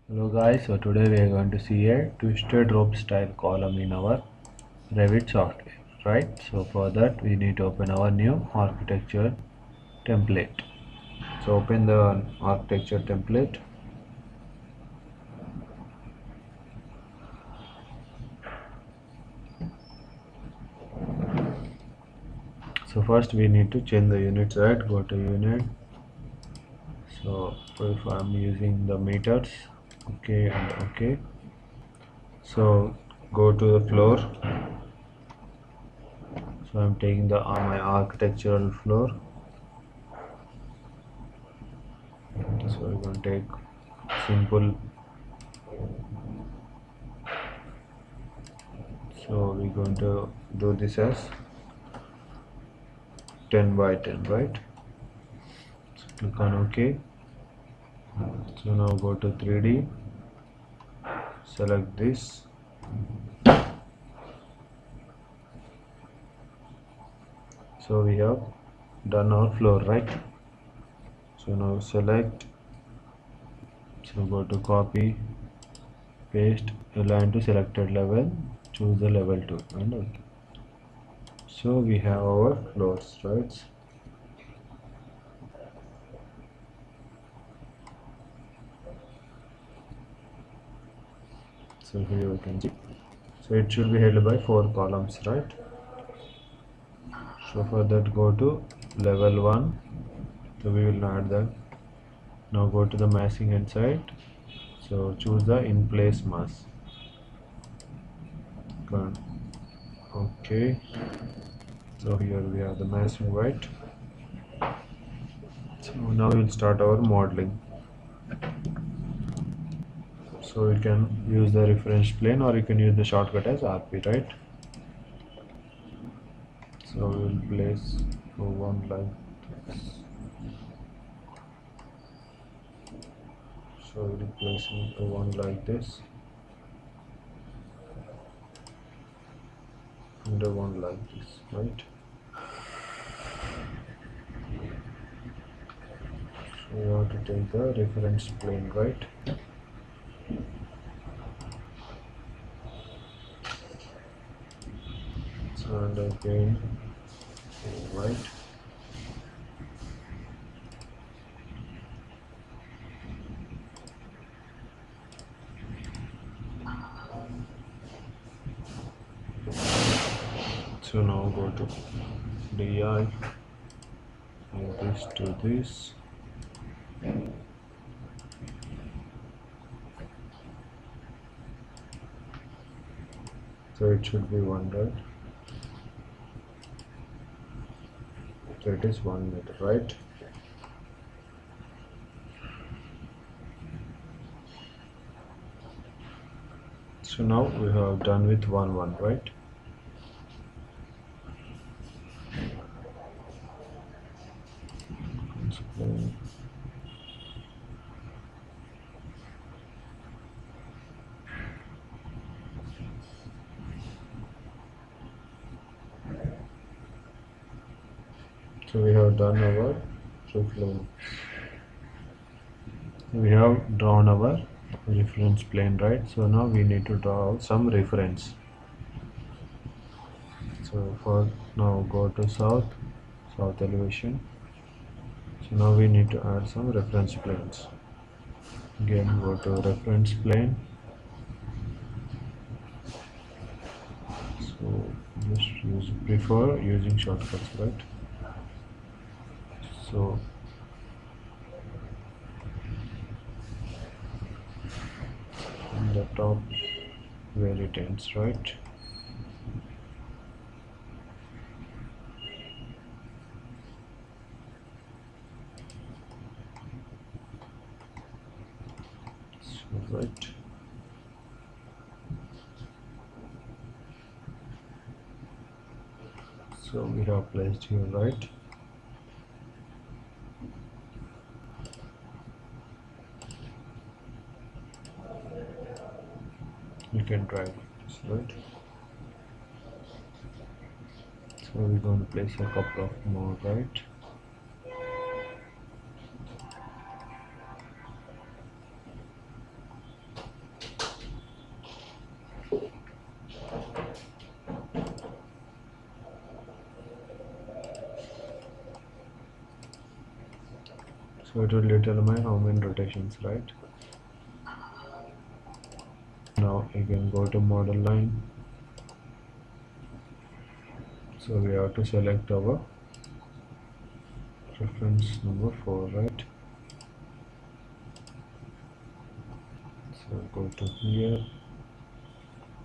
Hello guys, so today we are going to see a twisted rope style column in our Revit software, right? So for that we need to open our new architecture template. So open the architecture template. So first we need to change the units, right? Go to unit. So if I'm using the meters, okay and okay. So go to the floor. So I'm taking the my architectural floor. So we're going to take simple. So we're going to do this as 10 by 10, right? So click on OK. So now go to 3D, select this. So we have done our floor, right? So now select, so go to copy, paste, align to selected level, choose the level 2 and OK. So we have our floors, right? So here you can see, so it should be held by 4 columns, right? So for that go to level 1, so we will add that. Now go to the massing inside, so choose the in place mass. Okay, so here we have the massing, right? So now we'll start our modeling. So you can use the reference plane or you can use the shortcut as RP, right? So we will place one like this. So we'll place one like this and one like this, right? So we have to take the reference plane, right? So and again, right? So now go to DI, and this to this. So it should be 1, right? So it is 1 meter, right? So now we have done with 1 right? So we have done our reflection. We have drawn our reference plane, right? So now we need to draw some reference. So for now go to south elevation. So now we need to add some reference planes. Again go to reference plane. So just prefer using shortcuts, right? So on the top where it ends, right? So right. So we have placed here, right? You can drag this, right? So we're going to place a couple of more, right? So it will determine how many rotations, right? Now again go to model line. So we have to select our reference number 4, right? So go to here,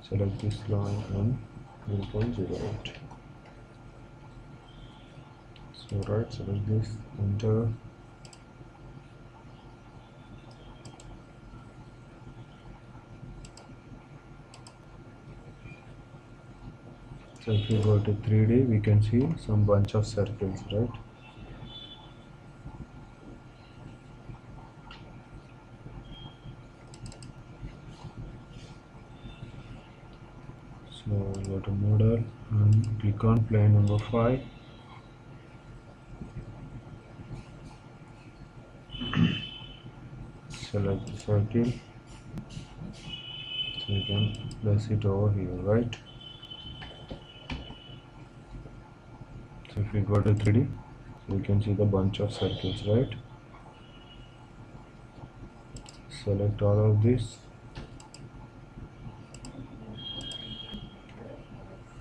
select this line and 0.08. So right, select this, enter. So if you go to 3D, we can see some bunch of circles, right? So go to model and click on plane number 5. Select the circle. So you can place it over here, right? So if we go to 3D, so you can see the bunch of circles, right? Select all of this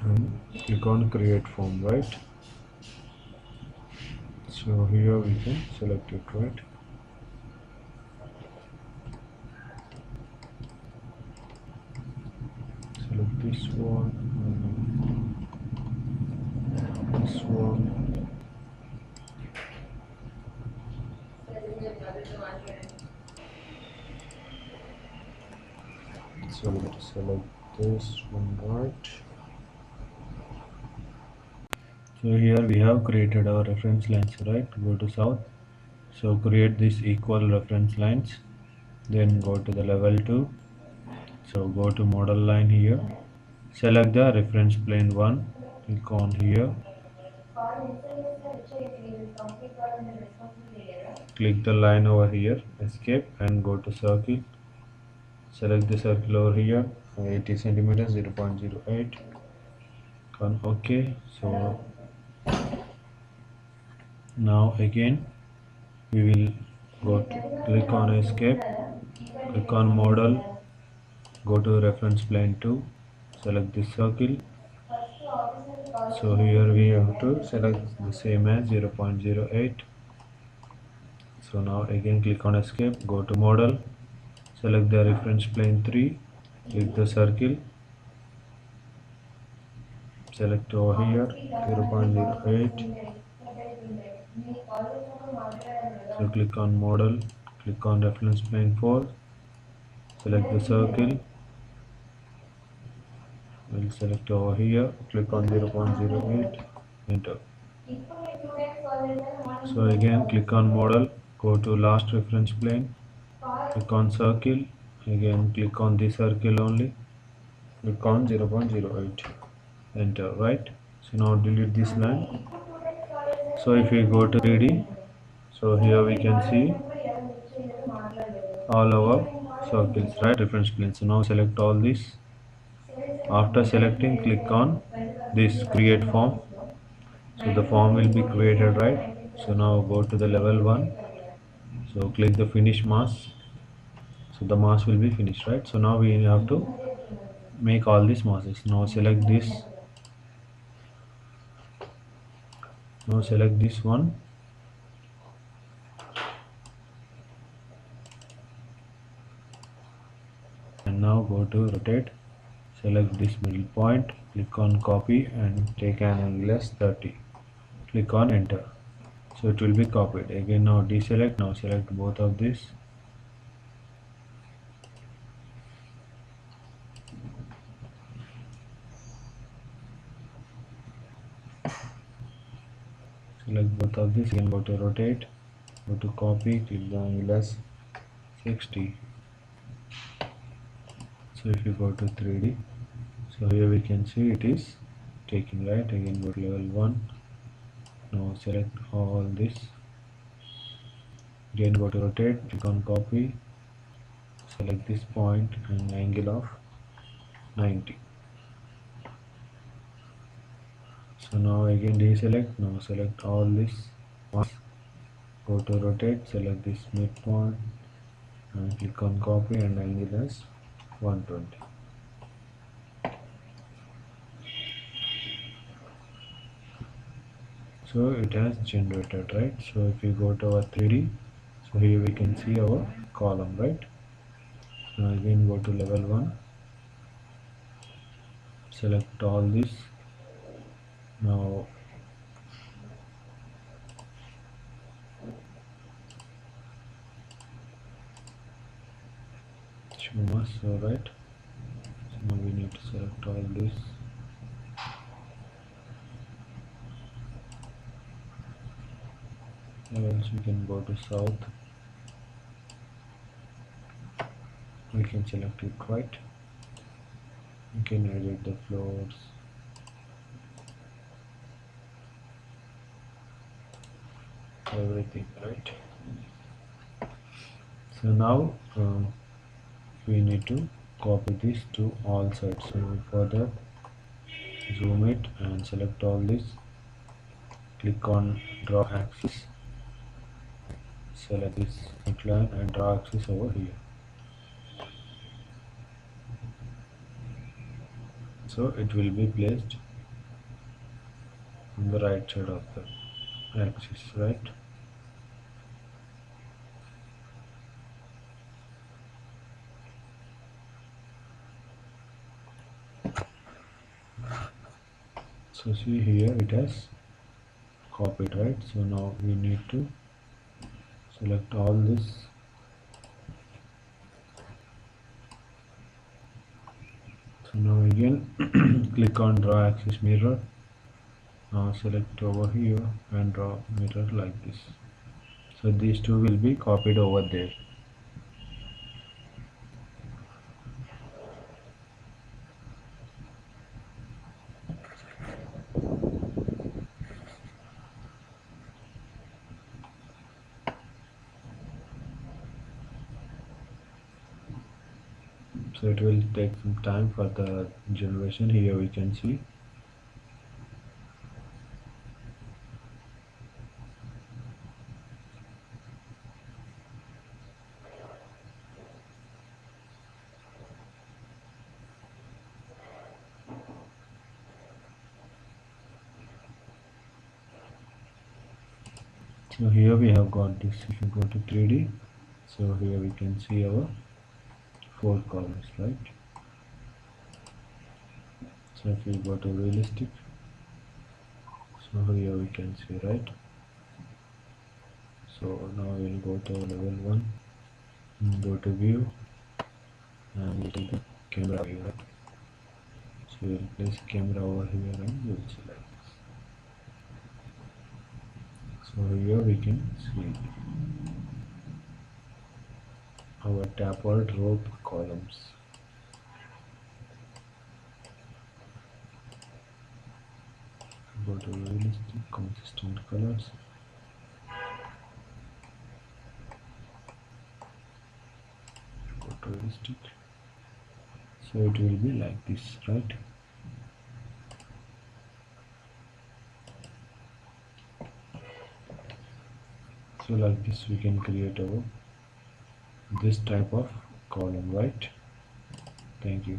and click on create form, right? So here we can select it, right? Select this one and this one. So let's select this one, right? So here we have created our reference lines, right? Go to south. So create this equal reference lines. Then go to the level 2. So go to model line here. Select the reference plane 1. Click on here. Click the line over here. Escape and go to circle. Select the circle over here. 80 centimeters, 0.08. Click on OK. So now again we will go to click on escape, click on model, go to reference plane 2, select this circle. So here we have to select the same as 0.08. So now again click on escape, go to model, select the reference plane 3, click the circle, select over here 0.08. So click on model, click on reference plane 4, select the circle, we'll select over here, click on 0.08, enter. So again click on model, go to last reference plane, click on circle, again click on the circle only, click on 0.08, enter, right? So now delete this line. So if we go to 3D, so here we can see all our circles, right? Reference planes. So now select all this. After selecting, click on this create form. So the form will be created, right? So now go to the level 1. So click the finish mask. So the mask will be finished, right? So now we have to make all these masks. Now select this. Now select this one. And now go to rotate. Select this middle point. Click on copy and take an angle as 30. Click on enter. So it will be copied. Again now deselect. Now select both of this. Select both of this. Again go to rotate. Go to copy. Click the angle as 60. So if you go to 3D, so here we can see it is taking, right? Again go to level 1. Now select all this. Again go to rotate. Click on copy. Select this point and angle of 90. So now again deselect. Now select all this. Go to rotate, select this midpoint and click on copy and angle as 120. So it has generated, right? So if we go to our 3D, so here we can see our column, right? Now again go to level 1, select all this. Now show us, so right. So now we need to select all this. Else we can go to south. We can select it, right. We can edit the floors. Everything, right. So now we need to copy this to all sides. So for that, zoom it and select all this. Click on draw axis. Select this outline and draw axis over here. So it will be placed on the right side of the axis, right? So see here it has copied, right? So now we need to select all this. So now again click on draw axis mirror. Now select over here and draw mirror like this. So these two will be copied over there. So it will take some time for the generation. Here we can see. So here we have got this. If you go to 3D, so here we can see our 4 columns, right? So if we go to realistic, so here we can see, right? So now we'll go to level 1, go to view, and we'll take the camera view, right? So we'll place camera over here and we'll select this. So here we can see our tapered rope columns. Go to realistic, consistent colors. Go to realistic. So it will be like this, right? So like this we can create our this type of column, right? Thank you.